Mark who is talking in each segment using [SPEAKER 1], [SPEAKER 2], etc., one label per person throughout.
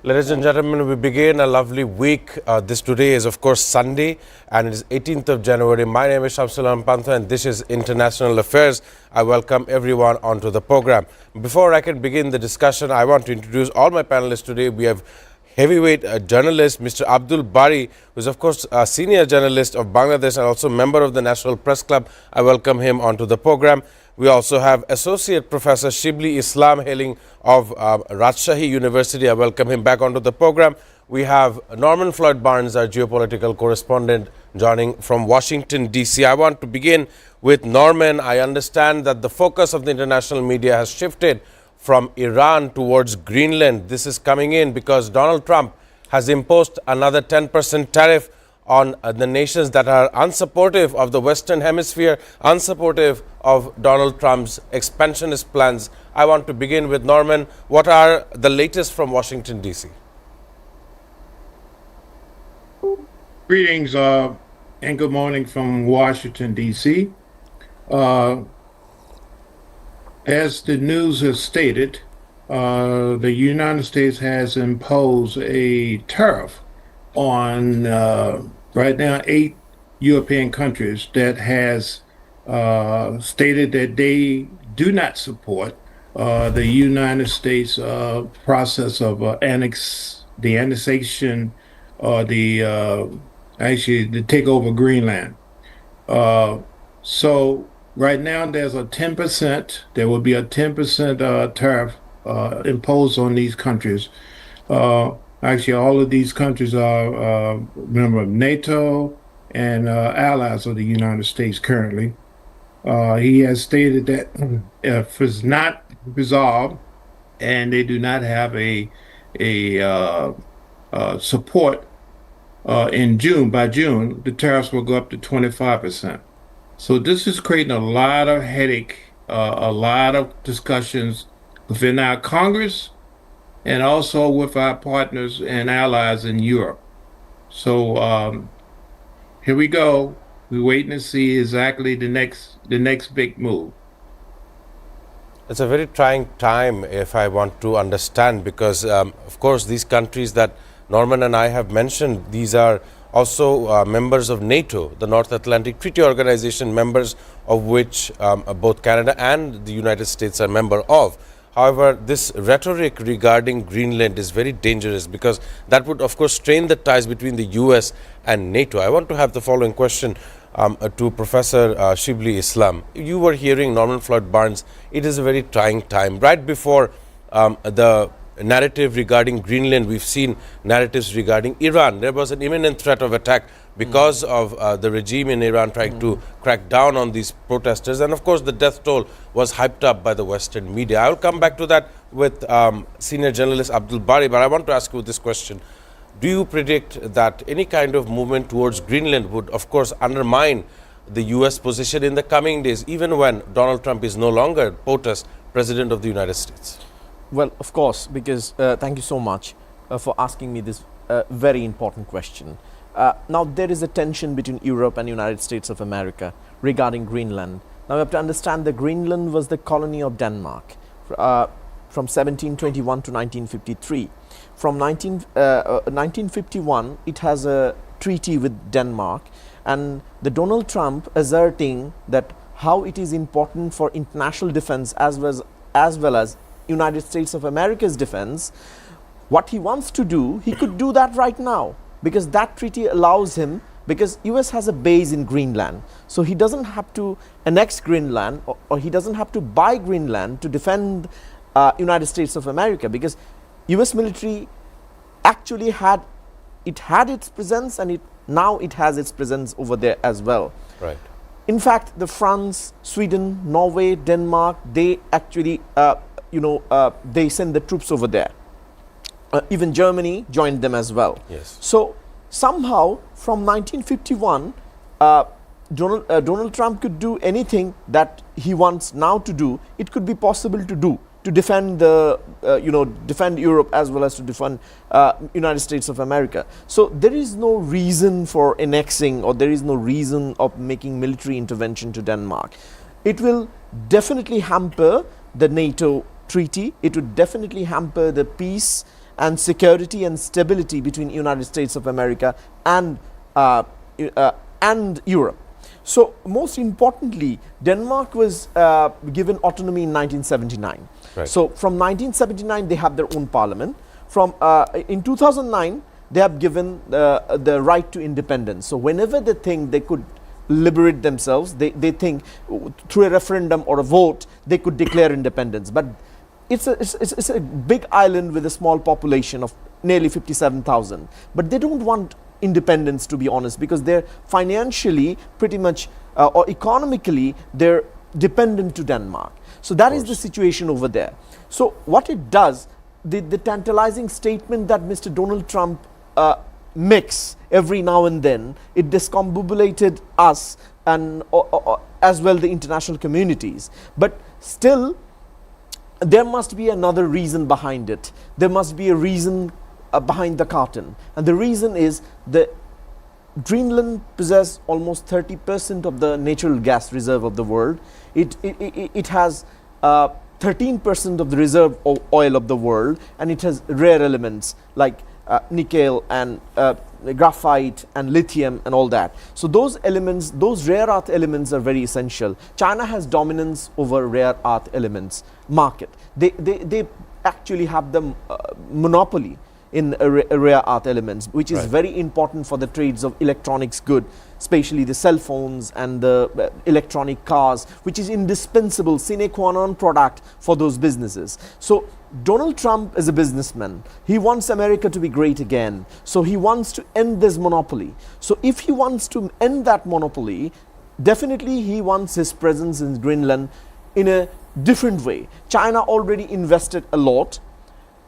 [SPEAKER 1] Ladies and gentlemen, we begin a lovely week. This today is, of course, Sunday, and it is 18th of January. My name is Shamsulam Pantha, and this is International Affairs. I welcome everyone onto the program. Before I can begin the discussion, I want to introduce all my panelists today. We have heavyweight journalist Mr. Abdul Bari, who is, of course, a senior journalist of Bangladesh and also member of the National Press Club. I welcome him onto the program. We also have Associate Professor Shibli Islam hailing of Rajshahi University. I welcome him back onto the program. We have Norman Floyd Barnes, our geopolitical correspondent, joining from Washington, D.C. I want to begin with Norman. I understand that the focus of the international media has shifted from Iran towards Greenland. This is coming in because Donald Trump has imposed another 10% tariff on the nations that are unsupportive of the Western Hemisphere, unsupportive of Donald Trump's expansionist plans. I want to begin with Norman. What are the latest from Washington, D.C.?
[SPEAKER 2] Greetings and good morning from Washington, D.C. As the news has stated, the United States has imposed a tariff on right now 8 European countries that has stated that they do not support the United States process of the annexation or the takeover Greenland. So right now there's a 10%, there will be a 10% tariff imposed on these countries. Actually, all of these countries are member of NATO and allies of the United States currently. He has stated that if it's not resolved and they do not have a support by June, the tariffs will go up to 25%. So this is creating a lot of headache, a lot of discussions within our Congress and also with our partners and allies in Europe. So here we go. We're waiting to see exactly the next big move.
[SPEAKER 1] It's a very trying time, if I want to understand, because, of course, these countries that Norman and I have mentioned, these are also members of NATO, the North Atlantic Treaty Organization, members of which both Canada and the United States are member of. However, this rhetoric regarding Greenland is very dangerous because that would, of course, strain the ties between the U.S. and NATO. I want to have the following question to Professor Shibli Islam. You were hearing Norman Floyd Barnes. It is a very trying time. Right before the narrative regarding Greenland, we've seen narratives regarding Iran. There was an imminent threat of attack because of the regime in Iran trying to crack down on these protesters. And of course, the death toll was hyped up by the Western media. I will come back to that with senior journalist Abdul Bari, but I want to ask you this question. Do you predict that any kind of movement towards Greenland would, of course, undermine the U.S. position in the coming days, even when Donald Trump is no longer POTUS, President of the United States?
[SPEAKER 3] Well, of course, because thank you so much for asking me this very important question. Now, there is a tension between Europe and United States of America regarding Greenland. Now, we have to understand that Greenland was the colony of Denmark from 1721 to 1953. From 1951, it has a treaty with Denmark, and the Donald Trump asserting that how it is important for international defense as well as United States of America's defense, what he wants to do, he could do that right now, because that treaty allows him, because US has a base in Greenland, so he doesn't have to annex Greenland or he doesn't have to buy Greenland to defend United States of America, because US military actually had its presence, and now it has its presence over there as well.
[SPEAKER 1] Right.
[SPEAKER 3] In fact, the France, Sweden, Norway, Denmark, they actually they send the troops over there. Even Germany joined them as well.
[SPEAKER 1] Yes.
[SPEAKER 3] So somehow from 1951, Donald Trump could do anything that he wants now to do. It could be possible to do to defend defend Europe as well as to defend United States of America. So there is no reason for annexing, or there is no reason of making military intervention to Denmark. It will definitely hamper the NATO treaty. It would definitely hamper the peace and security and stability between United States of America and uh, and Europe. So most importantly, Denmark was given autonomy in 1979.
[SPEAKER 1] Right.
[SPEAKER 3] So from 1979 they have their own parliament. From in 2009 they have given the right to independence. So whenever they think they could liberate themselves, they think through a referendum or a vote they could declare independence. But it's a big island with a small population of nearly 57,000. But they don't want independence, to be honest, because they're financially pretty much or economically they're dependent to Denmark. So that is the situation over there. So what it does, the tantalizing statement that Mr. Donald Trump makes every now and then, it discombobulated us and as well the international communities. But still, there must be another reason behind it. There must be a reason behind the curtain, and the reason is that Greenland possesses almost 30% of the natural gas reserve of the world. It has 13% of the reserve oil of the world, and it has rare elements like nickel and graphite and lithium and all that. So those elements, those rare earth elements are very essential. China has dominance over rare earth elements market. They actually have the monopoly in rare earth elements, which is very important for the trades of electronics good, especially the cell phones and the electronic cars, which is indispensable sine qua non product for those businesses. So Donald Trump is a businessman. He wants America to be great again. So he wants to end this monopoly. So if he wants to end that monopoly, definitely he wants his presence in Greenland in a different way. China already invested a lot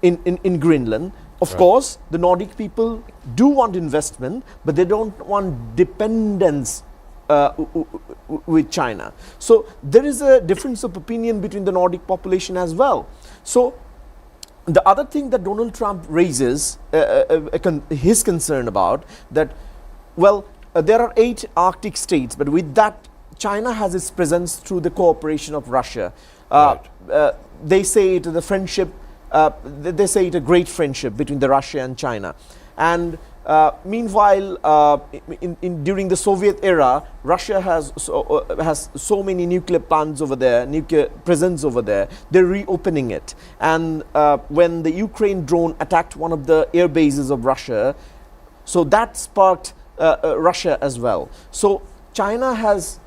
[SPEAKER 3] in Greenland. Of course, the Nordic people do want investment, but they don't want dependence with China. So there is a difference of opinion between the Nordic population as well. So the other thing that Donald Trump raises his concern about that, well, there are 8 Arctic states, but with that, China has its presence through the cooperation of Russia. They say it is a friendship. They say it a great friendship between the Russia and China. And meanwhile, during the Soviet era, Russia has so many nuclear plants over there, nuclear presence over there. They're reopening it. And when the Ukraine drone attacked one of the air bases of Russia, so that sparked Russia as well. So China has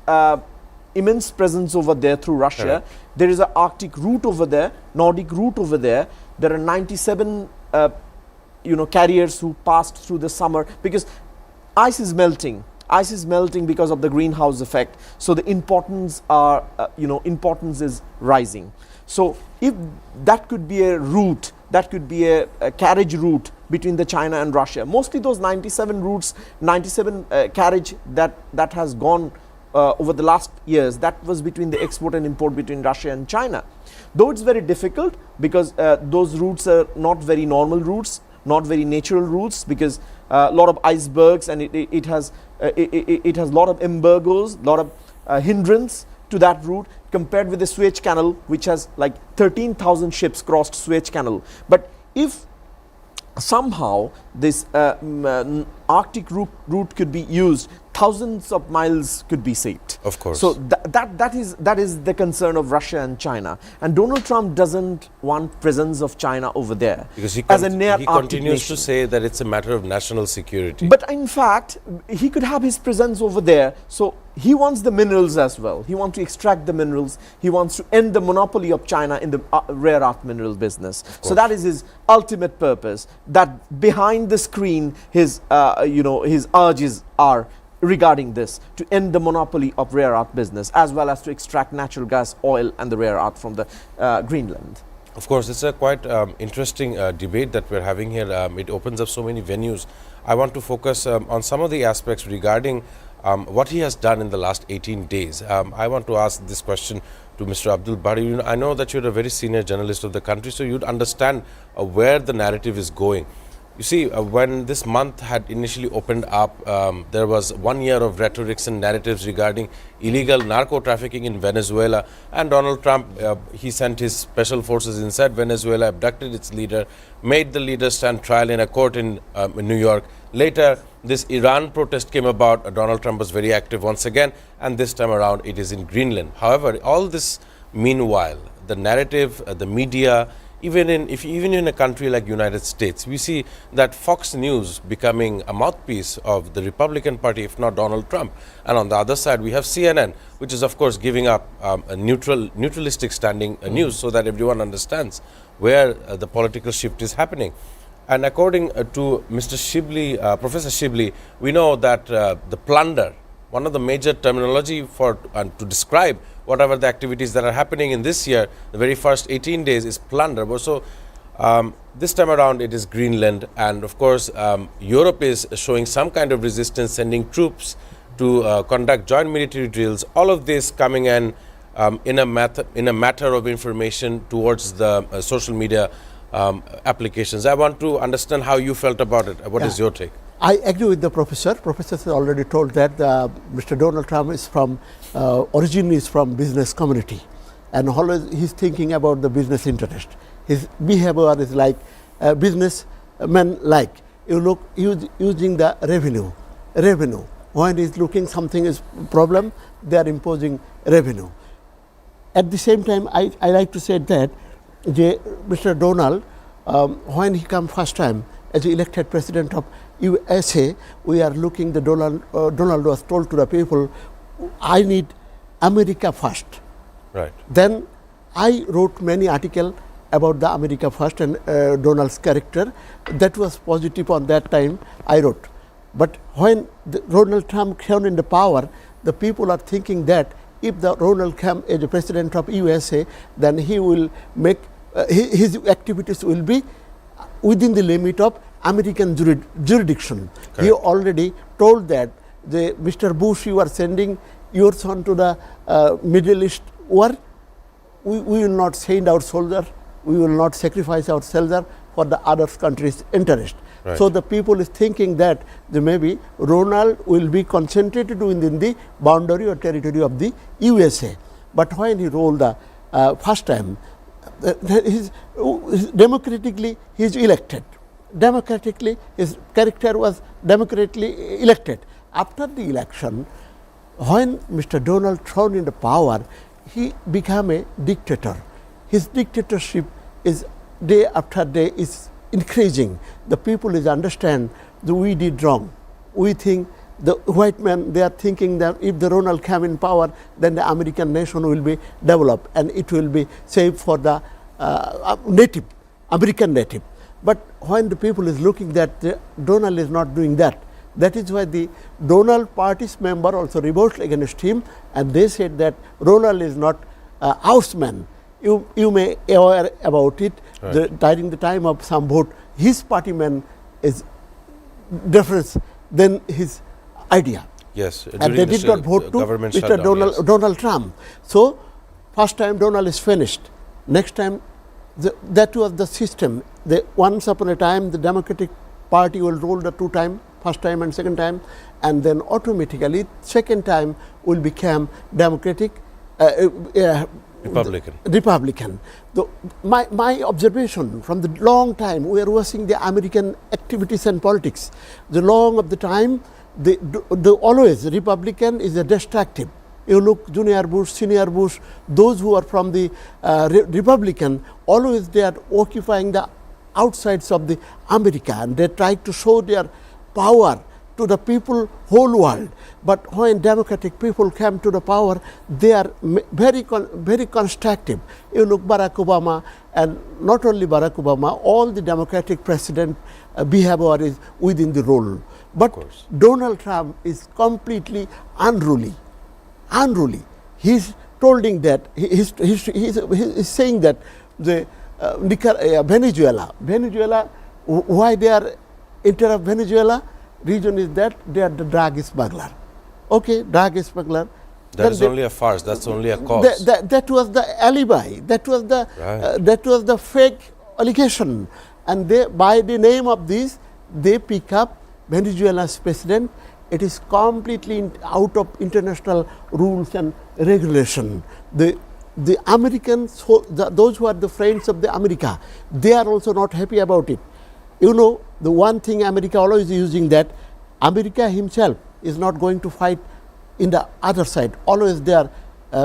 [SPEAKER 3] immense presence over there through Russia. There is an Arctic route over there, Nordic route over there. There are 97 carriers who passed through the summer, because ice is melting. Ice is melting because of the greenhouse effect. So the importance is rising. So if that could be a route, that could be a carriage route between the China and Russia. Mostly those 97 routes, 97 carriage that has gone over the last years, that was between the export and import between Russia and China. Though it's very difficult, because those routes are not very normal routes, not very natural routes, because a lot of icebergs, and it has a lot of embargoes, lot of hindrance to that route, compared with the Suez Canal, which has like 13,000 ships crossed Suez Canal. But if somehow this Arctic route could be used, thousands of miles could be saved.
[SPEAKER 1] Of course.
[SPEAKER 3] So that is the concern of Russia and China. And Donald Trump doesn't want presence of China over there.
[SPEAKER 1] Because he
[SPEAKER 3] nation.
[SPEAKER 1] continues to say that it's a matter of national security.
[SPEAKER 3] But in fact, he could have his presence over there. So he wants the minerals as well. He wants to extract the minerals. He wants to end the monopoly of China in the rare earth mineral business. So that is his ultimate purpose. That behind the screen, his urges are regarding this, to end the monopoly of rare earth business, as well as to extract natural gas, oil and the rare earth from the Greenland.
[SPEAKER 1] Of course, it's a quite interesting debate that we're having here. It opens up so many venues. I want to focus on some of the aspects regarding what he has done in the last 18 days. I want to ask this question to Mr. Abdul Bari. I know that you're a very senior journalist of the country, so you'd understand where the narrative is going. You see, when this month had initially opened up, there was 1 year of rhetorics and narratives regarding illegal narco trafficking in Venezuela. And Donald Trump, he sent his special forces inside Venezuela, abducted its leader, made the leader stand trial in a court in New York. Later, this Iran protest came about. Donald Trump was very active once again, and this time around it is in Greenland. However, all this meanwhile, the narrative, the media, even in a country like United States, we see that Fox News becoming a mouthpiece of the Republican Party, if not Donald Trump. And on the other side, we have CNN, which is of course giving up a neutralistic standing news, so that everyone understands where the political shift is happening. And according to Mr. Shibli, Professor Shibli, we know that the plunder, one of the major terminology for to describe whatever the activities that are happening in this year, the very first 18 days is plunder. So this time around it is Greenland, and of course Europe is showing some kind of resistance, sending troops to conduct joint military drills. All of this coming in a matter of information towards the social media applications. I want to understand how you felt about it. What is your take?
[SPEAKER 4] I agree with the professor. Professor has already told that Mr. Donald Trump is from originally is from business community, and always he's thinking about the business interest. His behavior is like businessman like. You look using the revenue. When he's looking something is problem, they are imposing revenue. At the same time, I like to say that Mr. Donald, when he come first time as elected president of USA, we are looking the Donald was told to the people, I need America first.
[SPEAKER 1] Right.
[SPEAKER 4] Then I wrote many articles about the America first and Donald's character. That was positive on that time I wrote. But when Donald Trump came in the power, the people are thinking that if the Donald Trump is the president of USA, then he will make his activities will be within the limit of American jurisdiction. Correct. He already told that Mr. Bush, you are sending your son to the Middle East war. We will not send our soldier. We will not sacrifice our soldier for the other country's interest. Right. So the people is thinking that maybe Ronald will be concentrated within the boundary or territory of the USA. But when he rolled the first time, democratically he is elected. Democratically, his character was democratically elected. After the election, when Mr. Donald Trump in the power, he became a dictator. His dictatorship is day after day is increasing. The people is understand that we did wrong. We think the white men, they are thinking that if the Ronald came in power, then the American nation will be developed and it will be safe for the American native. But when the people is looking that Donald is not doing that, that is why the Donald party's member also revolted against him, and they said that Ronald is not our man. You may aware about it. Right. During the time of some vote, his party man is different than his idea.
[SPEAKER 1] Yes,
[SPEAKER 4] and they did not vote to Mr. Donald Trump. So first time Donald is finished. Next time, that was the system. Once upon a time, the Democratic Party will rule the two time, first time and second time, and then automatically second time will become Democratic. Republican. My observation from the long time, we are watching the American activities and politics. The long of the time, always Republican is a destructive. You look Junior Bush, Senior Bush, those who are from the Republican, always they are occupying the outsides of the America, and they try to show their power to the people, whole world. But when democratic people came to the power, they are very constructive. You look Barack Obama, and not only Barack Obama, all the democratic president behavior is within the rule. But Donald Trump is completely unruly. He's holding that, he's saying that the Venezuela, why they are interrupt Venezuela? Reason is that they are the drug smuggler. Okay, drug smuggler.
[SPEAKER 1] That is only a farce. That's only a cause.
[SPEAKER 4] That was the alibi. That was the fake allegation. And they, by the name of this, they pick up Venezuela's president. It is completely out of international rules and regulation. The Americans, those who are the friends of the America, they are also not happy about it. You know, the one thing America always using, that America himself is not going to fight in the other side. Always they are,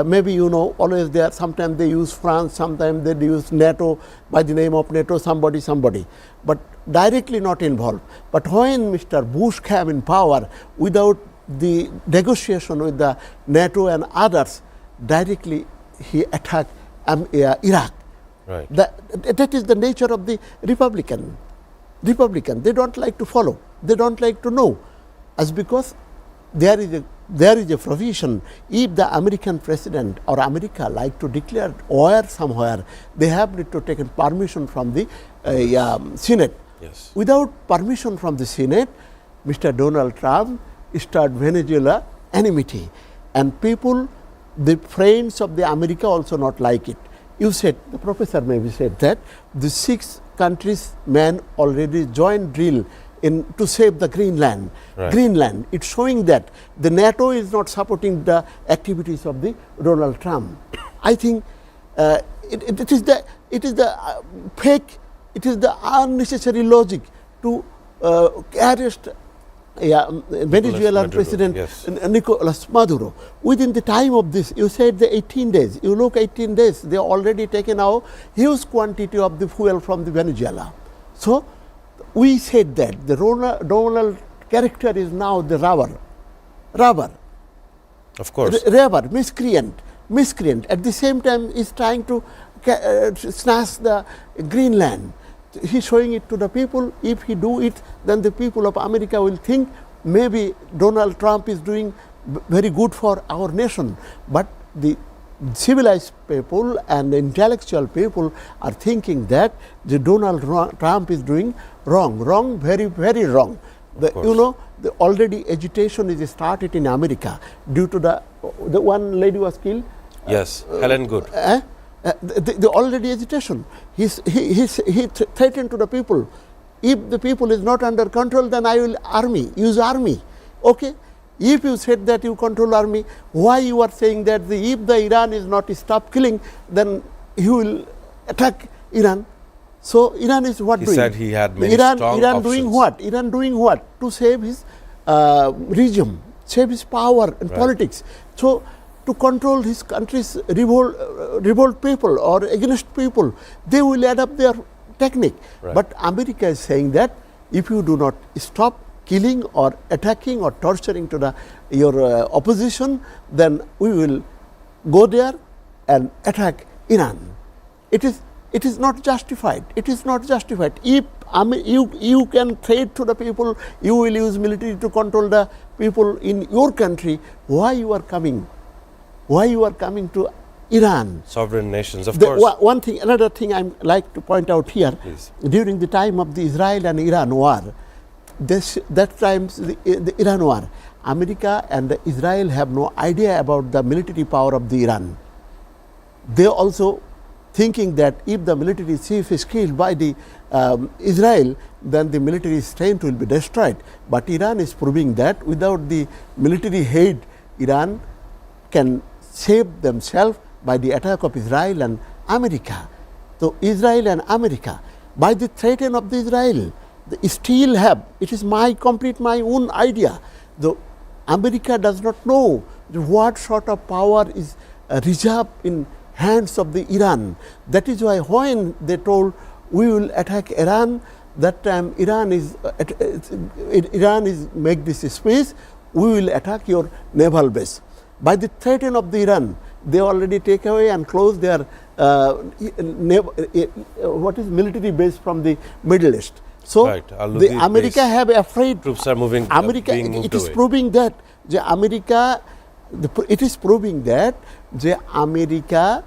[SPEAKER 4] maybe you know, always they are, sometimes they use France, sometimes they use NATO by the name of NATO, somebody, but directly not involved. But when Mr. Bush came in power, without the negotiation with the NATO and others, directly he attacked Iraq.
[SPEAKER 1] Right.
[SPEAKER 4] That is the nature of the Republican. They don't like to follow. They don't like to know, as because there is a provision. If the American president or America like to declare war somewhere, they have to take permission from the Senate.
[SPEAKER 1] Yes.
[SPEAKER 4] Without permission from the Senate, Mr. Donald Trump started Venezuela enmity, and people, the friends of the America, also not like it. You said, the professor maybe said that the 6 countries men already joined drill to save the Greenland.
[SPEAKER 1] Right.
[SPEAKER 4] Greenland. It's showing that the NATO is not supporting the activities of the Donald Trump. I think it is the fake. It is the unnecessary logic to arrest Venezuelan President
[SPEAKER 1] yes.
[SPEAKER 4] Nicolas Maduro. Within the time of this, you said the 18 days. You look 18 days, they already taken out huge quantity of the fuel from the Venezuela. So we said that the Donald character is now the robber.
[SPEAKER 1] Of course.
[SPEAKER 4] Robber, miscreant. At the same time, is trying to snatch the Greenland. He's showing it to the people. If he do it, then the people of America will think maybe Donald Trump is doing very good for our nation. But the civilized people and the intellectual people are thinking that the Donald Trump is doing wrong, very, very wrong. You know, the already agitation is started in America due to the one lady was killed.
[SPEAKER 1] Yes, Helen Good.
[SPEAKER 4] The already agitation. He threatened to the people. If the people is not under control, then I will use army. Okay. If you said that you control army, why you are saying that if the Iran is not stop killing, then he will attack Iran? So Iran is what doing?
[SPEAKER 1] He said he had many strong
[SPEAKER 4] Iran
[SPEAKER 1] options.
[SPEAKER 4] doing what? Iran doing what? To save his regime, save his power and politics. So to control his country's revolt people or against people, they will adopt their technique.
[SPEAKER 1] Right.
[SPEAKER 4] But America is saying that if you do not stop killing or attacking or torturing to your opposition, then we will go there and attack Iran. It is not justified. It is not justified. If you can threat to the people, you will use military to control the people in your country. Why you are coming? Why you are coming to Iran?
[SPEAKER 1] Sovereign nations, of course.
[SPEAKER 4] Another thing I like to point out here.
[SPEAKER 1] Please.
[SPEAKER 4] During the time of the Israel and Iran war, that times the Iran war, America and Israel have no idea about the military power of the Iran. They also thinking that if the military chief is killed by the Israel, then the military strength will be destroyed. But Iran is proving that without the military aid, Iran can save themselves by the attack of Israel and America. So Israel and America, by the threat of the Israel, they still have, it is my own idea. The America does not know what sort of power is reserved in hands of the Iran. That is why when they told we will attack Iran, that time Iran is make this space, we will attack your naval base. By the threat of the Iran, they already take away and close their military base from the Middle East. So
[SPEAKER 1] right.
[SPEAKER 4] the America have afraid.
[SPEAKER 1] Troops are moving.
[SPEAKER 4] America.
[SPEAKER 1] Being moved
[SPEAKER 4] it is
[SPEAKER 1] away.
[SPEAKER 4] proving that the America. It is proving that the America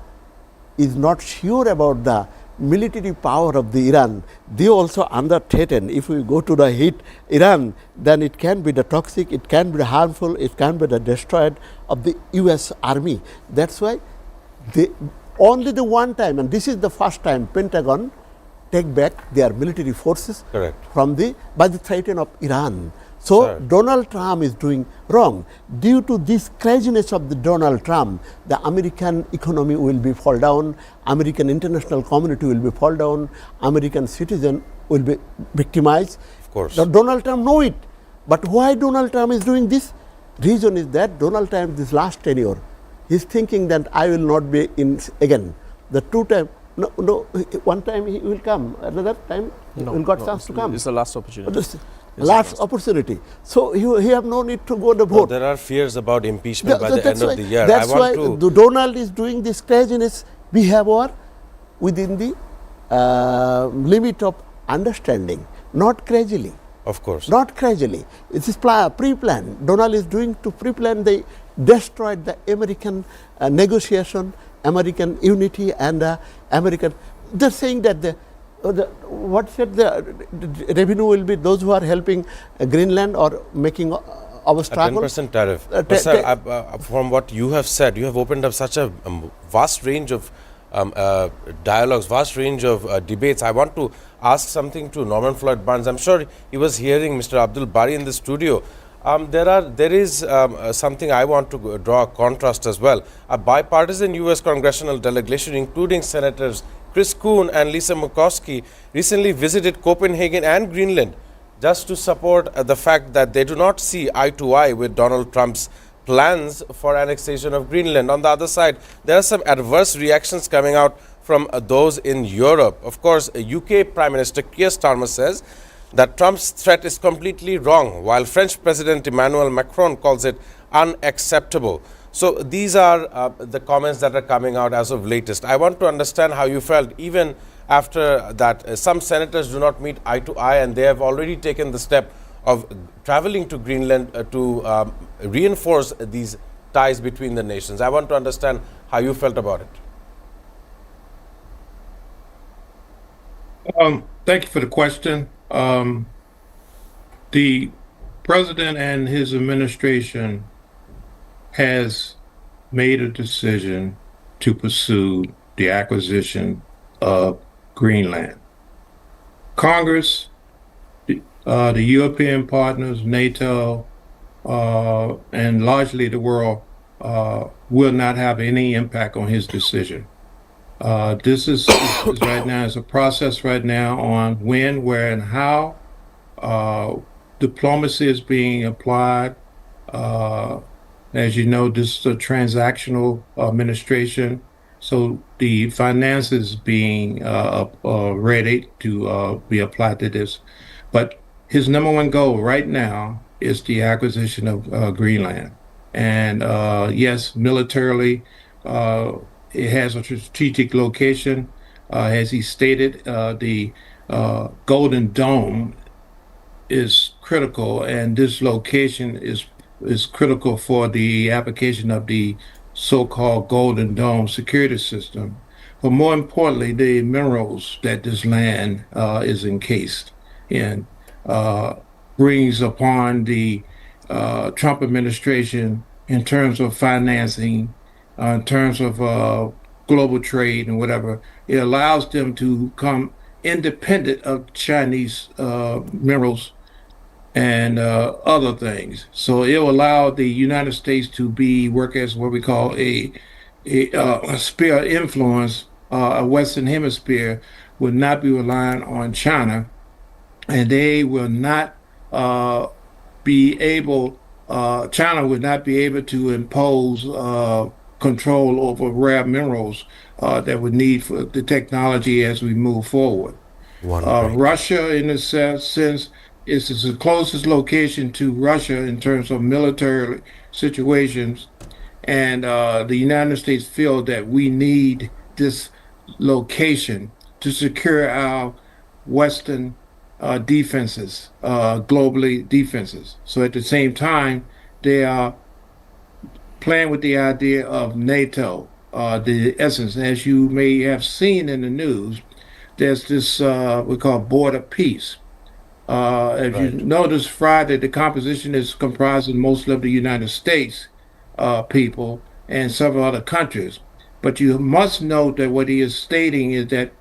[SPEAKER 4] is not sure about the military power of the Iran. They also under threaten. If we go to the hit Iran, then it can be the toxic, it can be harmful, it can be the destroyed of the US Army. That's why only the one time, and this is the first time Pentagon take back their military forces
[SPEAKER 1] Correct.
[SPEAKER 4] from the by the threat of Iran. So
[SPEAKER 1] Sir.
[SPEAKER 4] Donald Trump is doing wrong. Due to this craziness of the Donald Trump, the American economy will be fall down, American international community will be fall down, American citizen will be victimized.
[SPEAKER 1] Of course.
[SPEAKER 4] The Donald Trump know it. But why Donald Trump is doing this? Reason is that Donald Trump this last tenure, he's thinking that I will not be in again. The two time, no, one time he will come, another time he will got chance to come.
[SPEAKER 3] It's the last opportunity.
[SPEAKER 4] This last opportunity. So he have no need to go to
[SPEAKER 1] No,
[SPEAKER 4] vote.
[SPEAKER 1] there are fears about impeachment by the
[SPEAKER 4] That's
[SPEAKER 1] end
[SPEAKER 4] why,
[SPEAKER 1] of the year.
[SPEAKER 4] that's
[SPEAKER 1] I
[SPEAKER 4] why
[SPEAKER 1] want
[SPEAKER 4] the
[SPEAKER 1] to.
[SPEAKER 4] Donald is doing this craziness behavior within the limit of understanding, not crazily.
[SPEAKER 1] Of course.
[SPEAKER 4] Not crazily. It is pre-planned. Donald is doing to pre-plan. They destroyed the American negotiation, American unity, and American. They're saying that the revenue will be those who are helping Greenland or making our
[SPEAKER 1] A
[SPEAKER 4] struggle.
[SPEAKER 1] 10% tariff. But sir, from what you have said, you have opened up such a vast range of dialogues, vast range of debates. I want to ask something to Norman Floyd Barnes. I'm sure he was hearing Mr. Abdul Bari in the studio. There is something I want to draw a contrast as well. A bipartisan U.S. congressional delegation, including Senators Chris Coons and Lisa Murkowski, recently visited Copenhagen and Greenland just to support the fact that they do not see eye to eye with Donald Trump's plans for annexation of Greenland. On the other side, there are some adverse reactions coming out from those in Europe. Of course, UK Prime Minister Keir Starmer says that Trump's threat is completely wrong, while French President Emmanuel Macron calls it unacceptable. So these are the comments that are coming out as of latest. I want to understand how you felt even after that. Some senators do not meet eye to eye, and they have already taken the step of traveling to Greenland to reinforce these ties between the nations. I want to understand how you felt about it.
[SPEAKER 2] Thank you for the question. The president and his administration has made a decision to pursue the acquisition of Greenland. Congress, the European partners, NATO, and largely the world will not have any impact on his decision. This is right now is a process right now on when, where, and how. Diplomacy is being applied. As you know, this is a transactional administration, so the finances being ready to be applied to this. But his number one goal right now is the acquisition of Greenland. And yes, militarily, it has a strategic location. As he stated, the Golden Dome is critical, and this location is critical for the application of the so-called Golden Dome security system. But more importantly, the minerals that this land is encased in brings upon the Trump administration in terms of financing, in terms of global trade and whatever. It allows them to come independent of Chinese minerals and other things. So it will allow the United States to work as what we call a sphere of influence. A Western Hemisphere will not be relying on China, and they will not be able. China would not be able to impose control over rare minerals that we need for the technology as we move forward. Russia, in a sense, is the closest location to Russia in terms of military situations, and the United States feel that we need this location to secure our Western defenses, globally defenses. So at the same time, they are playing with the idea of NATO, the essence. As you may have seen in the news, there's this we call border peace. If you notice, Friday, the composition is comprising mostly of the United States people and several other countries. But you must note that what he is stating is that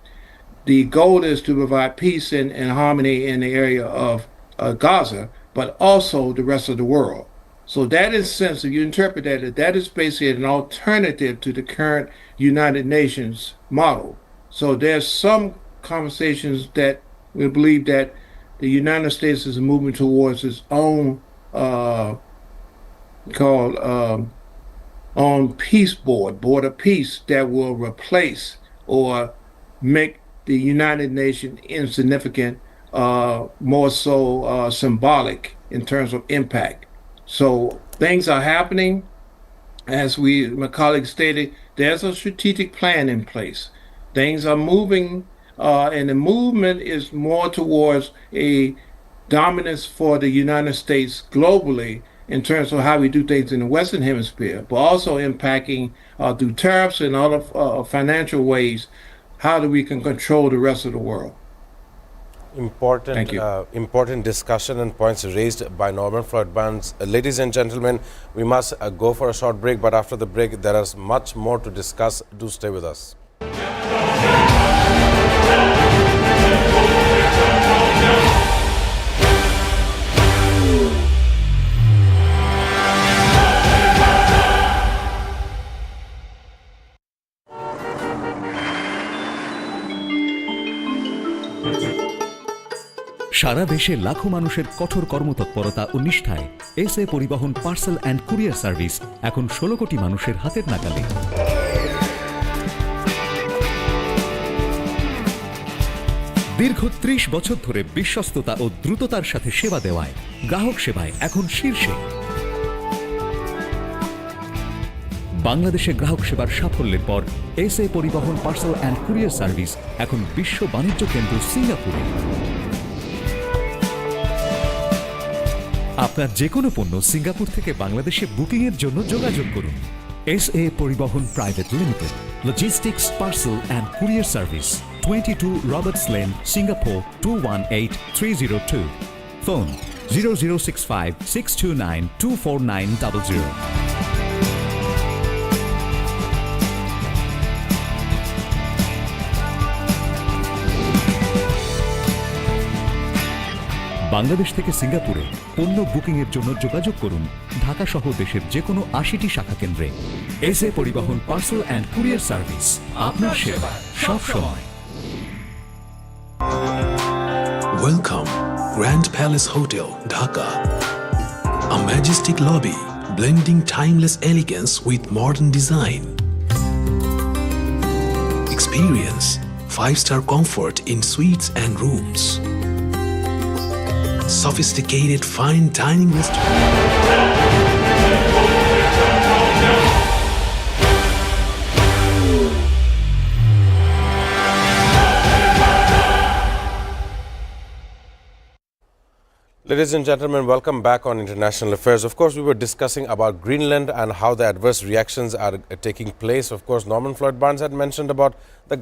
[SPEAKER 2] the goal is to provide peace and harmony in the area of Gaza, but also the rest of the world. So that is sense, if you interpret that, that is basically an alternative to the current United Nations model. So there's some conversations that we believe that the United States is moving towards its own called on peace board of peace that will replace or make the United Nations insignificant, more so symbolic in terms of impact. So things are happening. As my colleague stated, there's a strategic plan in place. Things are moving, and the movement is more towards a dominance for the United States globally in terms of how we do things in the Western Hemisphere, but also impacting through tariffs and other financial ways, how do we can control the rest of the world.
[SPEAKER 1] Important, important discussion and points raised by Norman Floyd Barnes. Ladies and gentlemen, we must go for a short break, but after the break, there is much more to discuss. Do stay with us.
[SPEAKER 5] সারা দেশে লাখো মানুষের কঠোর কর্মতৎপরতা ও নিষ্ঠায় SA পরিবহন parcel and courier service এখন 16 কোটি মানুষের হাতের নাগালে। দীর্ঘ 30 বছর ধরে বিশ্বস্ততা ও দ্রুততার সাথে সেবা দেওয়ায় গ্রাহক সেবায় এখন শীর্ষে। বাংলাদেশে গ্রাহক সেবার সাফল্যের পর এসএ পরিবহন পার্সেল অ্যান্ড কুরিয়ার সার্ভিস এখন বিশ্ব বাণিজ্য কেন্দ্র সিঙ্গাপুরে। আপনার যে কোনো পণ্য সিঙ্গাপুর থেকে বাংলাদেশে বুকিংয়ের জন্য যোগাযোগ করুন। এসএ পরিবহন private limited, logistics parcel and courier service, 22 Roberts lane, Singapore 218302। Phone 0065 629 24900। Bangladesh থেকে সিঙ্গাপুরে পণ্য বুকিংয়ের জন্য যোগাযোগ করুন ঢাকা সহ দেশের যে কোনো 80টি শাখা কেন্দ্রে। এসএ পরিবহন পার্সেল অ্যান্ড কুরিয়ার সার্ভিস, আপনার সেবা সব সময়।
[SPEAKER 6] Welcome, Grand Palace Hotel, Dhaka. A majestic lobby blending timeless elegance with modern design. Experience 5-star comfort in suites and rooms. Sophisticated fine dining restaurant.
[SPEAKER 1] Ladies and gentlemen, welcome back on International Affairs. Of course, we were discussing about Greenland and how the adverse reactions are taking place. Of course, Norman Floyd Barnes had mentioned about the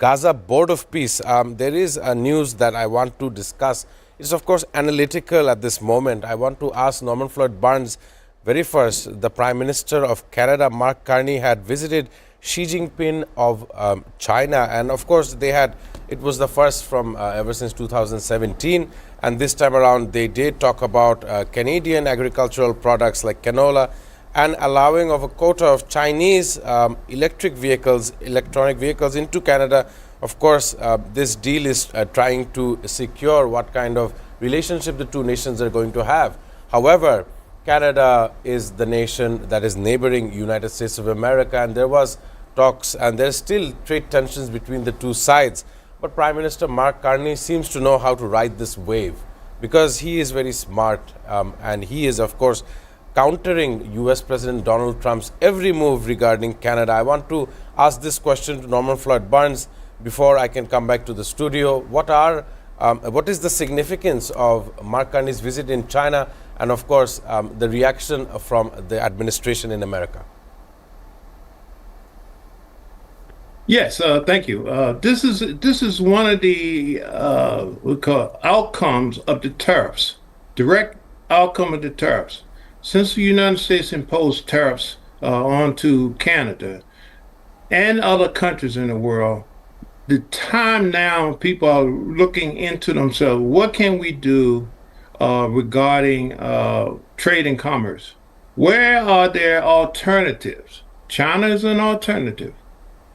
[SPEAKER 1] Gaza Board of Peace. There is a news that I want to discuss. It's of course analytical at this moment. I want to ask Norman Floyd Barnes, very first, the Prime Minister of Canada, Mark Carney, had visited Xi Jinping of China, and of course it was the first from ever since 2017, and this time around they did talk about Canadian agricultural products like canola and allowing of a quota of Chinese electronic vehicles into Canada. Of course, this deal is trying to secure what kind of relationship the two nations are going to have. However, Canada is the nation that is neighboring United States of America, and there was talks and there's still trade tensions between the two sides. But Prime Minister Mark Carney seems to know how to ride this wave because he is very smart, and he is of course countering US President Donald Trump's every move regarding Canada. I want to ask this question to Norman Floyd Barnes before I can come back to the studio. What is the significance of Mark Carney's visit in China, and of course the reaction from the administration in America?
[SPEAKER 2] Yes, thank you. This is one of the we call outcomes of the tariffs, direct outcome of the tariffs. Since the United States imposed tariffs onto Canada and other countries in the world, the time now people are looking into themselves. What can we do regarding trade and commerce? Where are there alternatives? China is an alternative.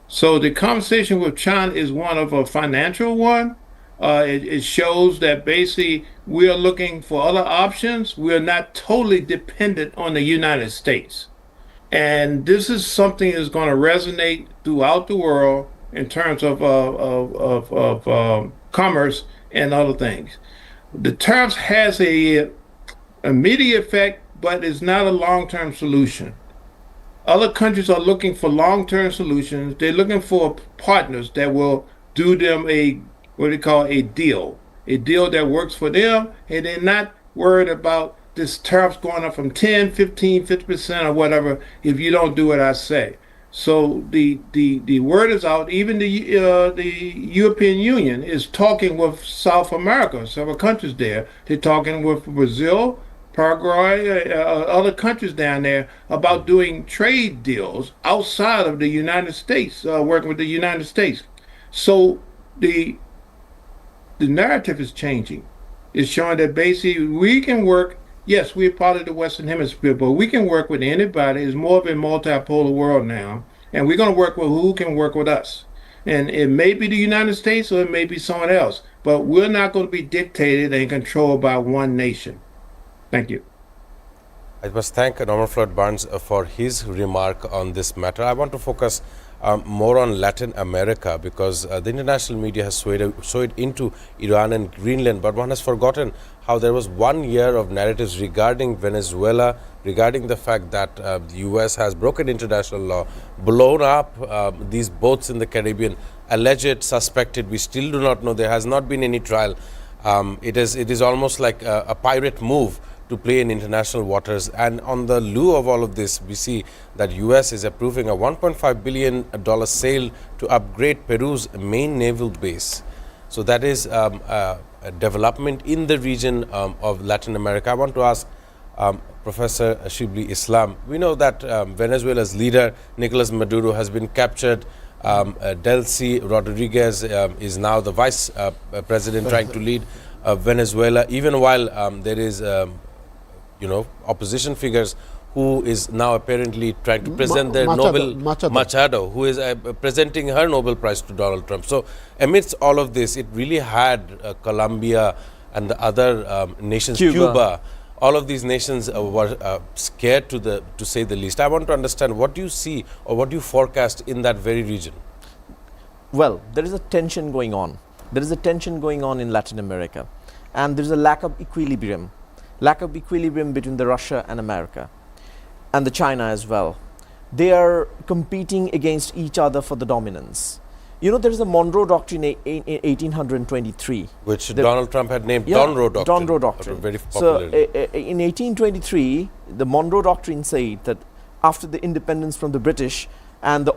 [SPEAKER 2] So the conversation with China is one of a financial one. It shows that basically we are looking for other options. We are not totally dependent on the United States. And this is something that's going to resonate throughout the world in terms of commerce and other things. The tariffs has a immediate effect, but it's not a long-term solution. Other countries are looking for long-term solutions. They're looking for partners that will do them a what they call a deal that works for them, and they're not worried about this tariffs going up from 10, 15, 50% or whatever if you don't do what I say. So the word is out. Even the European Union is talking with South America, several countries there. They're talking with Brazil, Paraguay, other countries down there about doing trade deals outside of the United States, working with the United States. So the narrative is changing. It's showing that basically we can work. Yes, we're part of the Western Hemisphere, but we can work with anybody. It's more of a multipolar world now, and we're going to work with who can work with us. And it may be the United States or it may be someone else, but we're not going to be dictated and controlled by one nation. Thank you.
[SPEAKER 1] I must thank Norman Floyd Barnes for his remark on this matter. I want to focus more on Latin America because the international media has swayed into Iran and Greenland, but one has forgotten how there was 1 year of narratives regarding Venezuela, regarding the fact that the US has broken international law, blown up these boats in the Caribbean, alleged, suspected, we still do not know, there has not been any trial. It is almost like a pirate move to play in international waters, and on the lieu of all of this, we see that US is approving a $1.5 billion sale to upgrade Peru's main naval base. So that is a development in the region of Latin America. I want to ask Professor Shibli Islam. We know that Venezuela's leader Nicolas Maduro has been captured. Delcy Rodriguez is now the vice president trying to lead Venezuela, even while there is opposition figures who is now apparently trying to present their Machado, who is presenting her Nobel Prize to Donald Trump. So amidst all of this, it really had Colombia and the other nations, Cuba, all of these nations were scared to say the least. I want to understand, what do you see or what do you forecast in that very region?
[SPEAKER 3] Well, there is a tension going on. There is a tension going on in Latin America, and there is a lack of equilibrium between the Russia and America, and the China as well. They are competing against each other for the dominance. You know, there is a Monroe Doctrine in 1823.
[SPEAKER 1] Which Donald Trump had named Monroe Doctrine.
[SPEAKER 3] Monroe Doctrine.
[SPEAKER 1] Very popular.
[SPEAKER 3] So, in 1823, the Monroe Doctrine said that after the independence from the British and the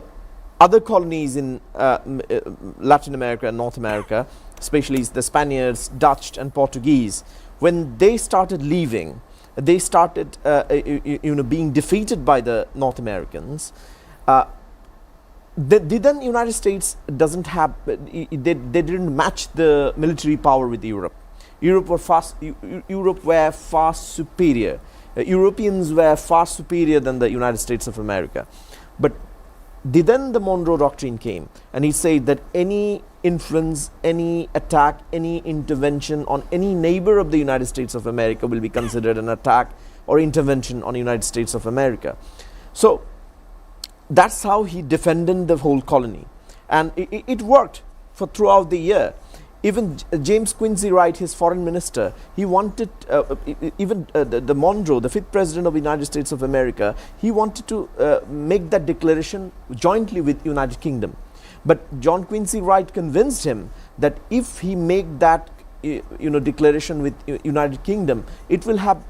[SPEAKER 3] other colonies in Latin America and North America, especially the Spaniards, Dutch and Portuguese, when they started leaving, they started being defeated by the North Americans. Then United States doesn't have, they didn't match the military power with Europe. Europe were far superior. Europeans were far superior than the United States of America. But then the Monroe Doctrine came, and he said that any influence, any attack, any intervention on any neighbor of the United States of America will be considered an attack or intervention on the United States of America. So that's how he defended the whole colony, and it worked for throughout the year. Even James Quincy Wright, his foreign minister, he wanted, the Monroe, the 5th president of the United States of America, he wanted to make that declaration jointly with United Kingdom. But John Quincy Wright convinced him that if he make that declaration with United Kingdom, it will have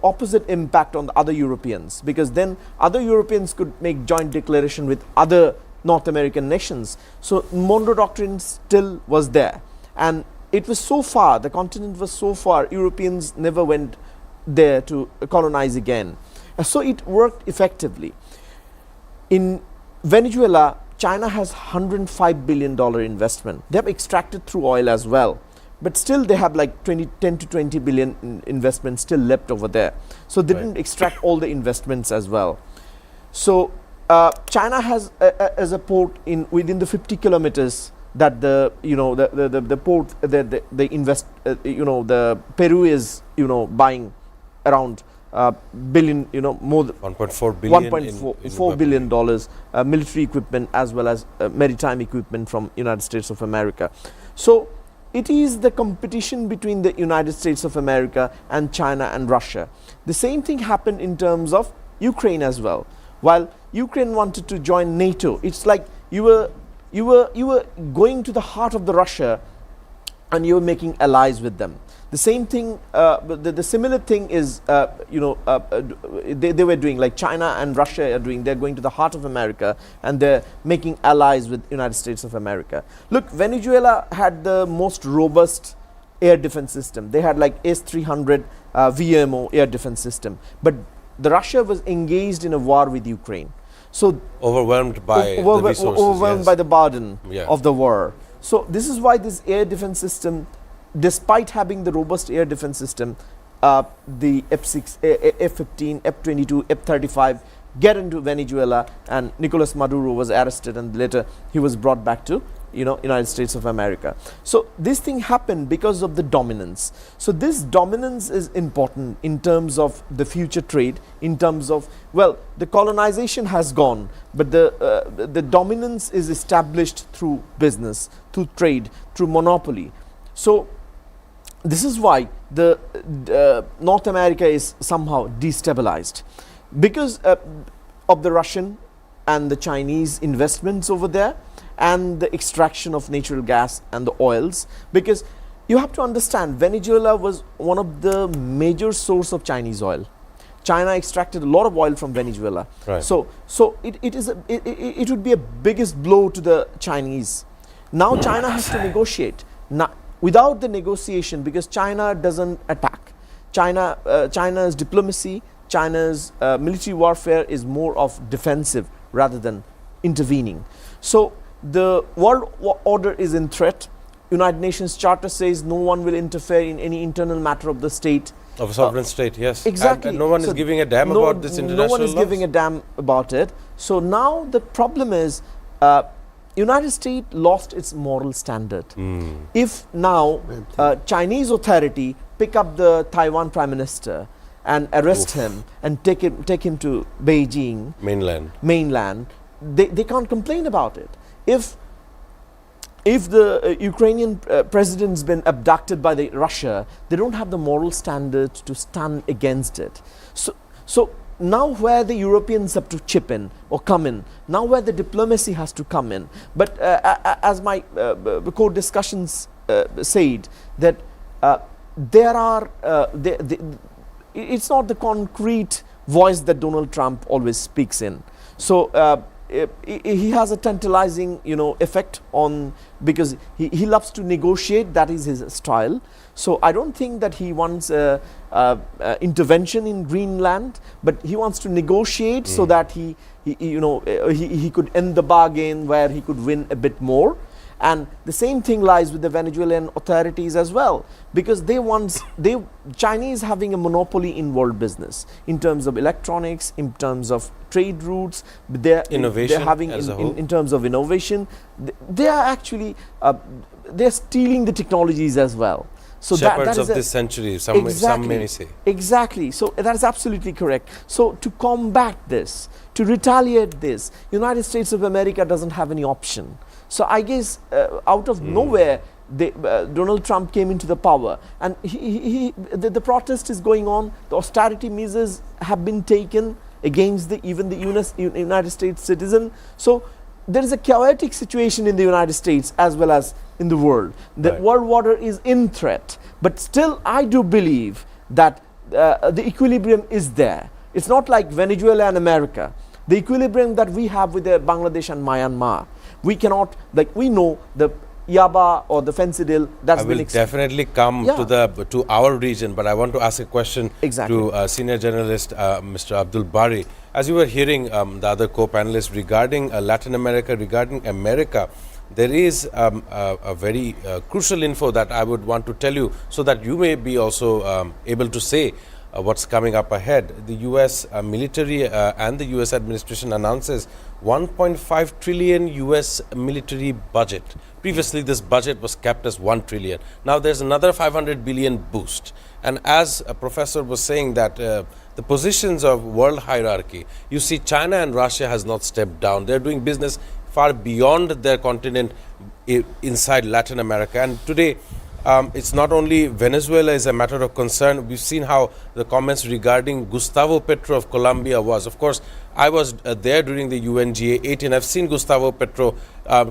[SPEAKER 3] opposite impact on the other Europeans, because then other Europeans could make joint declaration with other North American nations. So Monroe Doctrine still was there, and it was so far, the continent was so far, Europeans never went there to colonize again. So it worked effectively. In Venezuela, China has $105 billion investment. They have extracted through oil as well. But still they have like 10 to 20 billion investment still left over there. So they didn't extract all the investments as well. So China has as a port in within the 50 kilometers that the port they invest the Peru is buying around billion more than
[SPEAKER 1] 1.4 billion
[SPEAKER 3] 1.4 billion dollars military equipment as well as maritime equipment from United States of America. So it is the competition between the United States of America and China and Russia. The same thing happened in terms of Ukraine as well. While Ukraine wanted to join NATO, it's like you were going to the heart of the Russia and you were making allies with them. The same thing, the similar thing is, they were doing, like China and Russia are doing. They're going to the heart of America and they're making allies with United States of America. Look, Venezuela had the most robust air defense system. They had like S-300 VMO air defense system. But the Russia was engaged in a war with Ukraine. So
[SPEAKER 1] overwhelmed by the resources.
[SPEAKER 3] Overwhelmed by the burden
[SPEAKER 1] Yeah.
[SPEAKER 3] of the war. So this is why this air defense system, despite having the robust air defense system, the F-6, F-15, F-22, F-35 get into Venezuela, and Nicolas Maduro was arrested and later he was brought back to United States of America. So this thing happened because of the dominance. So this dominance is important in terms of the future trade, in terms of, well, the colonization has gone, but the dominance is established through business, through trade, through monopoly. So this is why the North America is somehow destabilized because of the Russian and the Chinese investments over there and the extraction of natural gas and the oils. Because you have to understand, Venezuela was one of the major source of Chinese oil. China extracted a lot of oil from Venezuela.
[SPEAKER 1] Right.
[SPEAKER 3] So it would be a biggest blow to the Chinese. Now China has to negotiate. Now, without the negotiation, because China doesn't attack. China's diplomacy, China's military warfare is more of defensive rather than intervening. So the world order is in threat. United Nations Charter says no one will interfere in any internal matter of the state.
[SPEAKER 1] Of a sovereign state, yes.
[SPEAKER 3] Exactly.
[SPEAKER 1] And no one is giving a damn about this international
[SPEAKER 3] No one is
[SPEAKER 1] laws.
[SPEAKER 3] giving a damn about it. So now the problem is United States lost its moral standard. If now Chinese authority pick up the Taiwan Prime Minister and arrest him and take him to Beijing mainland, they can't complain about it. If the Ukrainian president's been abducted by the Russia, they don't have the moral standard to stand against it. So now where the Europeans have to chip in or come in, now where the diplomacy has to come in. But as my court discussions said, that there are, it's not the concrete voice that Donald Trump always speaks in. So he has a tantalizing effect on, because he loves to negotiate. That is his style. So I don't think that he wants intervention in Greenland, but he wants to negotiate so that he could end the bargain where he could win a bit more. And the same thing lies with the Venezuelan authorities as well, because Chinese having a monopoly in world business in terms of electronics, in terms of trade routes, they're having in terms of innovation. They are actually they're stealing the technologies as well. So
[SPEAKER 1] shepherds
[SPEAKER 3] that is
[SPEAKER 1] of this century, some may say.
[SPEAKER 3] Exactly. So that is absolutely correct. So to combat this, to retaliate this, United States of America doesn't have any option. So I guess out of nowhere, Donald Trump came into the power, and the protest is going on. The austerity measures have been taken against even the United States citizen. So there is a chaotic situation in the United States as well as in the world. The world order is in threat, but still I do believe that the equilibrium is there. It's not like Venezuela and America. The equilibrium that we have with Bangladesh and Myanmar, we cannot, we know the yaba or the fentanyl that's
[SPEAKER 1] I will
[SPEAKER 3] been
[SPEAKER 1] definitely come
[SPEAKER 3] Yeah.
[SPEAKER 1] to our region, but I want to ask a question
[SPEAKER 3] Exactly.
[SPEAKER 1] to senior journalist Mr. Abdul Bari. As you were hearing the other co-panelists regarding Latin America, regarding America, there is a very crucial info that I would want to tell you, so that you may be also able to say what's coming up ahead. The US military and the US administration announces 1.5 trillion US military budget. Previously, this budget was kept as 1 trillion. Now there's another 500 billion boost. And as a professor was saying that the positions of world hierarchy, you see China and Russia has not stepped down. They're doing business far beyond their continent inside Latin America. And today, it's not only Venezuela is a matter of concern. We've seen how the comments regarding Gustavo Petro of Colombia was. Of course, I was there during the UNGA 18. I've seen Gustavo Petro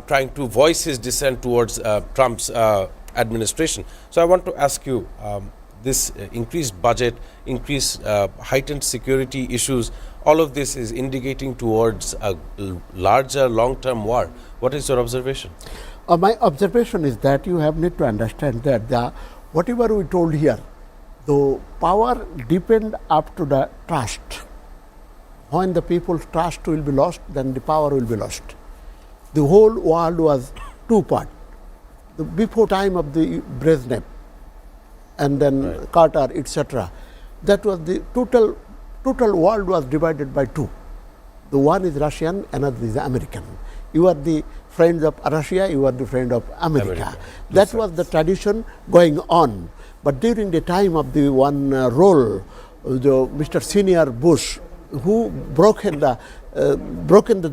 [SPEAKER 1] trying to voice his dissent towards Trump's administration. So I want to ask you, this increased budget, increased heightened security issues, all of this is indicating towards a larger long-term war. What is your observation?
[SPEAKER 4] My observation is that you have need to understand that whatever we told here, the power depend up to the trust. When the people's trust will be lost, then the power will be lost. The whole world was two part. Before time of the Brezhnev and then Carter, etc., that was the total world was divided by two. The one is Russian, another is American. You are the friends of Russia, you are the friend of America. That was the tradition going on. But during the time of the one role, Mr. Senior Bush, who broken the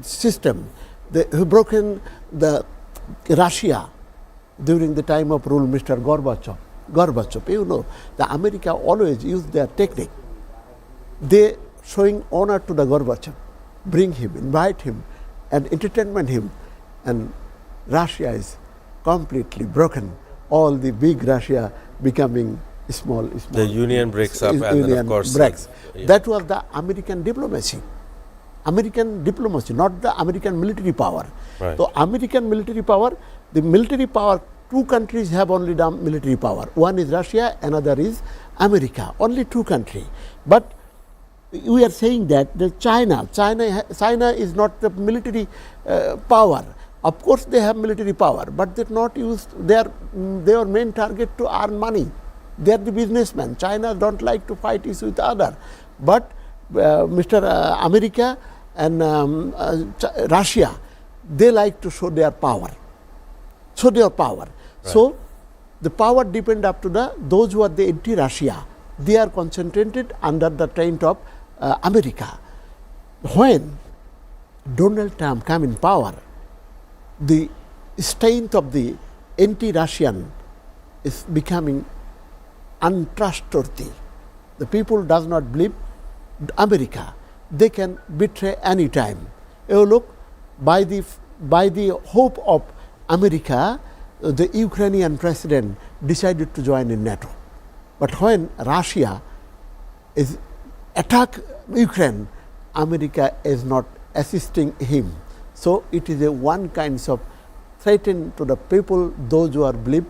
[SPEAKER 4] system, who broken the Russia during the time of rule, Mr. Gorbachev, you know, the America always used their technique. They showing honor to the Gorbachev, bring him, invite him, and entertainment him, and Russia is completely broken. All the big Russia becoming small.
[SPEAKER 1] The union breaks up, and then of course
[SPEAKER 4] breaks. That was the American diplomacy. Not the American military power.
[SPEAKER 1] Right.
[SPEAKER 4] So American military power, the military power, two countries have only the military power. One is Russia, another is America. Only two countries. But we are saying that the China is not the military power. Of course, they have military power, but they not use their main target to earn money. They are the businessmen. China don't like to fight is with other, but Mr. America and Russia, they like to show their power. Right. So the power depend up to those who are the anti-Russia. They are concentrated under the tent of America. When Donald Trump came in power, the strength of the anti-Russian is becoming untrustworthy. The people does not believe America. They can betray any time. You look, by the hope of America, the Ukrainian president decided to join in NATO. But when Russia is attack Ukraine, America is not assisting him. So it is a one kind of threaten to the people, those who are believe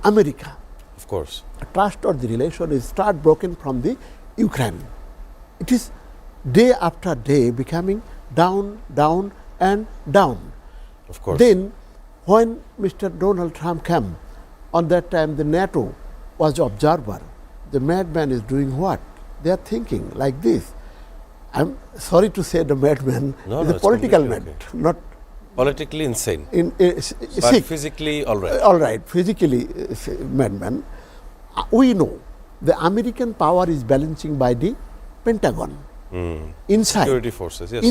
[SPEAKER 4] America.
[SPEAKER 1] Of course.
[SPEAKER 4] Trust or the relation is start broken from the Ukraine. It is day after day becoming down, down and down.
[SPEAKER 1] Of course.
[SPEAKER 4] Then when Mr. Donald Trump came, on that time the NATO was observer. The madman is doing what? They are thinking like this. I'm sorry to say the madman is a political man, not
[SPEAKER 1] politically insane.
[SPEAKER 4] But
[SPEAKER 1] but physically all right.
[SPEAKER 4] All right, physically madman. We know the American power is balancing by the Pentagon. Inside.
[SPEAKER 1] Security forces, yes.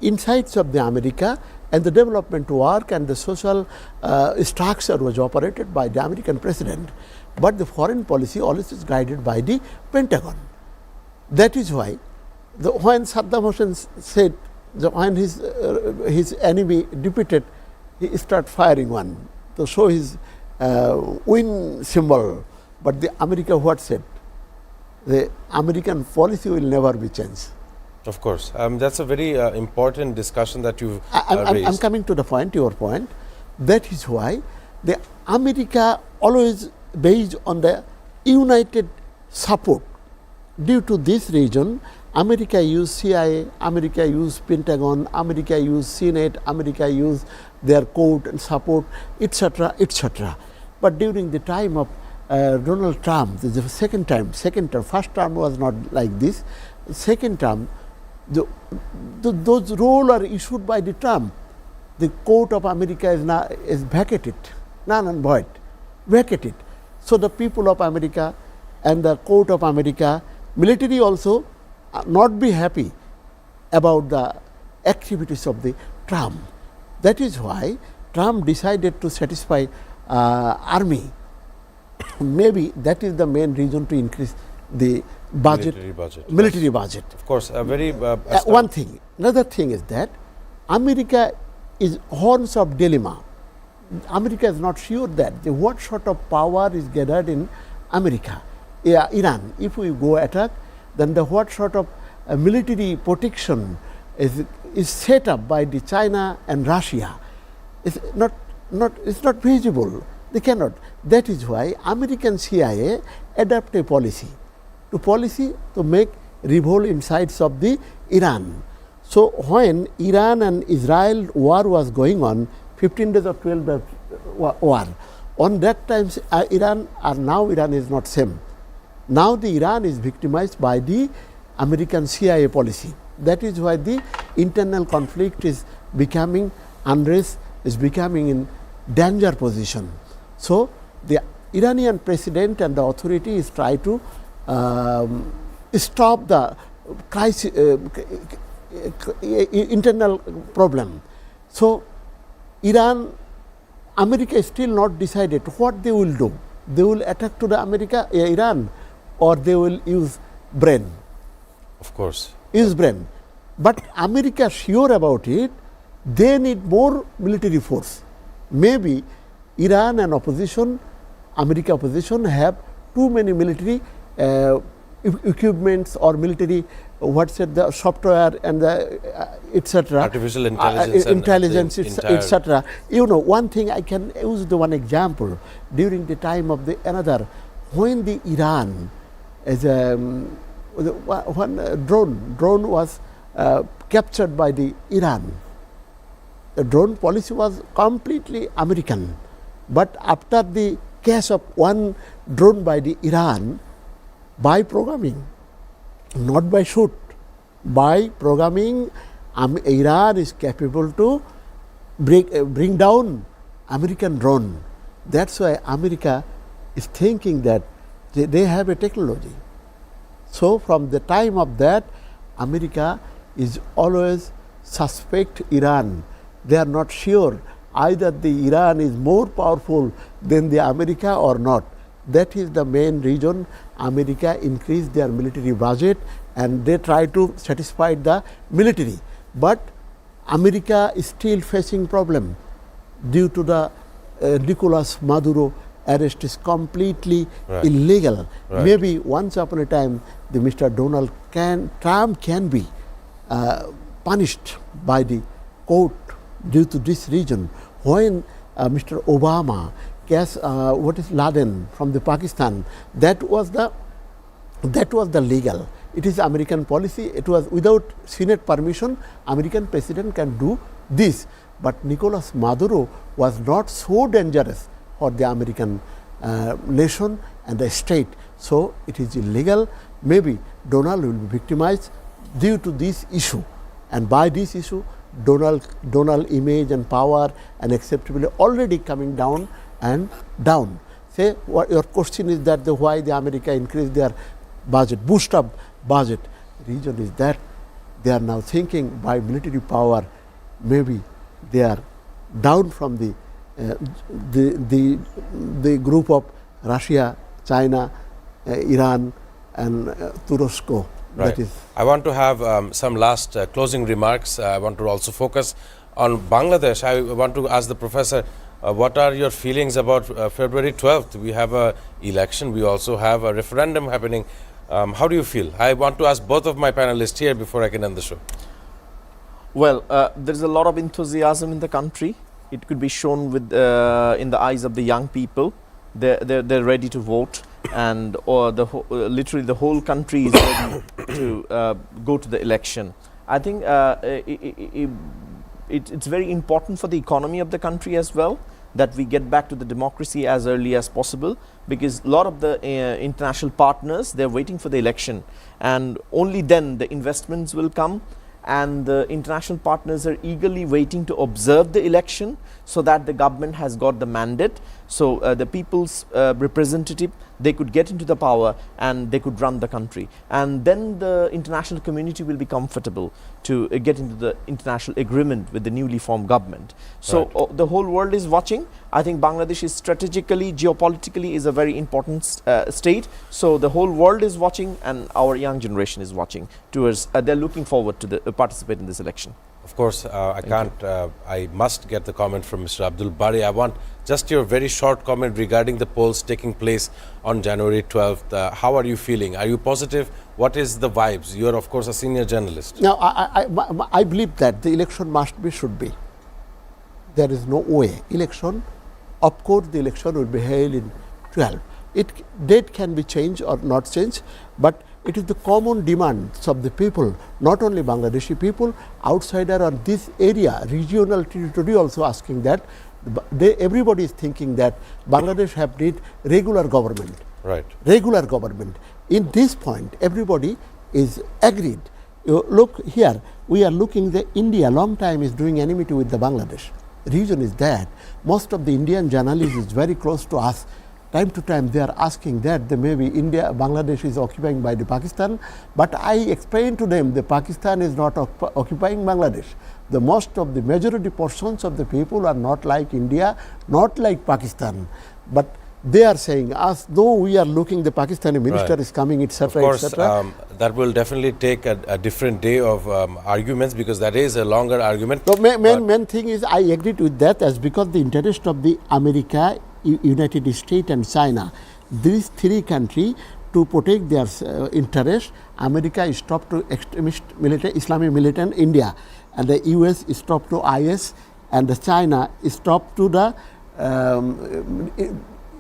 [SPEAKER 4] Insides of the America, and the development work and the social structure was operated by the American president. But the foreign policy always is guided by the Pentagon. That is why when Saddam Hussein said, when his enemy defeated, he start firing one to show his win symbol. But the America what said? The American policy will never be changed.
[SPEAKER 1] Of course. That's a very important discussion that you've raised.
[SPEAKER 4] I'm coming to the point, your point. That is why the America always based on the united support. Due to this region, America used CIA, America used Pentagon, America used Senate, America used their court and support, etc., etc. But during the time of Donald Trump, this is the second term, first term was not like this. Second term, those roles are issued by the Trump. The court of America is vacated, null and void, vacated. So the people of America and the court of America, military also not be happy about the activities of the Trump. That is why Trump decided to satisfy army. Maybe that is the main reason to increase the budget, military budget.
[SPEAKER 1] Of course, a very
[SPEAKER 4] one thing. Another thing is that America is horns of dilemma. America is not sure that what sort of power is gathered in America. Iran, if we go attack, then what sort of military protection is set up by the China and Russia. It's not feasible. They cannot. That is why American CIA adopt a policy to make revolt inside of the Iran. So when Iran and Israel war was going on, 15 days or 12 days war, on that time Iran is not same. Now the Iran is victimized by the American CIA policy. That is why the internal conflict is becoming unrest, is becoming in danger position. So the Iranian president and the authorities try to stop the crisis, internal problem. So America is still not decided what they will do. They will attack to the Iran, or they will use brain.
[SPEAKER 1] Of course.
[SPEAKER 4] Use brain. But America is sure about it. They need more military force. Maybe Iran and opposition, America opposition have too many military equipments or military the software and the etc.
[SPEAKER 1] Artificial intelligence,
[SPEAKER 4] etc. You know, one thing I can use the one example during the time of the another, when the Iran as one drone was captured by the Iran. The drone policy was completely American, but after the case of one drone by the Iran, by programming, not by shoot, by programming, Iran is capable to bring down American drone. That's why America is thinking that they have a technology. So from the time of that, America is always suspect Iran. They are not sure either the Iran is more powerful than the America or not. That is the main reason America increased their military budget and they try to satisfy the military. But America is still facing problem due to the Nicolas Maduro arrest is completely illegal. Maybe once upon a time the Mr. Donald Trump can be punished by the court due to this reason. When Mr. Obama case Laden from the Pakistan, that was the legal. It is American policy. It was without Senate permission. American president can do this. But Nicolas Maduro was not so dangerous for the American nation and the state. So it is illegal. Maybe Donald will be victimized due to this issue. And by this issue, Donald image and power and acceptability already coming down and down. Say what your question is that why the America increased their budget, boost up budget. Reason is that they are now thinking by military power, maybe they are down from the group of Russia, China, Iran, and Tursko.
[SPEAKER 1] Right.
[SPEAKER 4] That is.
[SPEAKER 1] I want to have some last closing remarks. I want to also focus on Bangladesh. I want to ask the professor, what are your feelings about February 12th? We have an election. We also have a referendum happening. How do you feel? I want to ask both of my panelists here before I can end the show.
[SPEAKER 3] Well, there is a lot of enthusiasm in the country It could be shown with in the eyes of the young people. They're ready to vote, and or literally the whole country is ready to go to the election. I think it's very important for the economy of the country as well, that we get back to the democracy as early as possible, because a lot of the international partners, they're waiting for the election, and only then the investments will come, and the international partners are eagerly waiting to observe the election, so that the government has got the mandate, so the people's representative, they could get into the power and they could run the country, and then the international community will be comfortable to get into the international agreement with the newly formed government. So
[SPEAKER 1] Right.
[SPEAKER 3] the whole world is watching. I think Bangladesh is strategically, geopolitically is a very important state, so the whole world is watching, and our young generation is watching towards, they're looking forward to participate in this election.
[SPEAKER 1] Of course, I must get the comment from Mr. Abdul Bari. I want just your very short comment regarding the polls taking place on January 12th. How are you feeling? Are you positive? What is the vibes? You are, of course, a senior journalist.
[SPEAKER 4] Now, I believe that the election must be, should be. There is no way. Election, of course, the election will be held in 12. Date can be changed or not changed, but it is the common demands of the people, not only Bangladeshi people, outsider on this area, regional territory also asking that. Everybody is thinking that Bangladesh have need regular government.
[SPEAKER 1] Right.
[SPEAKER 4] Regular government. In this point, everybody is agreed. You look here, we are looking the India long time is doing enmity with the Bangladesh. Reason is that most of the Indian journalists is very close to us. Time to time they are asking that the maybe Bangladesh is occupying by the Pakistan, but I explained to them the Pakistan is not occupying Bangladesh. The most of the majority portions of the people are not like India, not like Pakistan, but they are saying us, though we are looking, the Pakistani minister
[SPEAKER 1] Right.
[SPEAKER 4] is coming, etc.
[SPEAKER 1] Of course,
[SPEAKER 4] etc.
[SPEAKER 1] that will definitely take a different day of arguments, because that is a longer argument.
[SPEAKER 4] So main thing is I agreed with that, as because the interest of the America, United States and China, these three countries, to protect their interest, America stopped to extremist militant, Islamic militant India, and the US stopped to IS, and the China stopped to the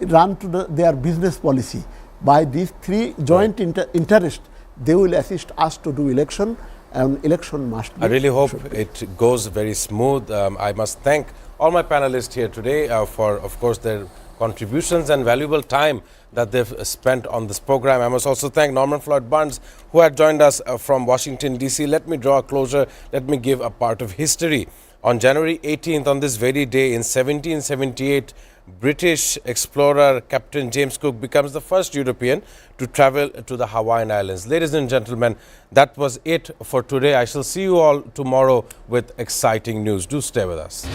[SPEAKER 4] run to their business policy. By these three joint interest, they will assist us to do election, and election must be.
[SPEAKER 1] I really hope it goes very smooth. I must thank all my panelists here today for, of course, their contributions and valuable time that they've spent on this program. I must also thank Norman Floyd Barnes, who had joined us from Washington, D.C. Let me draw a closure. Let me give a part of history. On January 18th, on this very day in 1778, British explorer Captain James Cook becomes the first European to travel to the Hawaiian Islands. Ladies and gentlemen, that was it for today. I shall see you all tomorrow with exciting news. Do stay with us.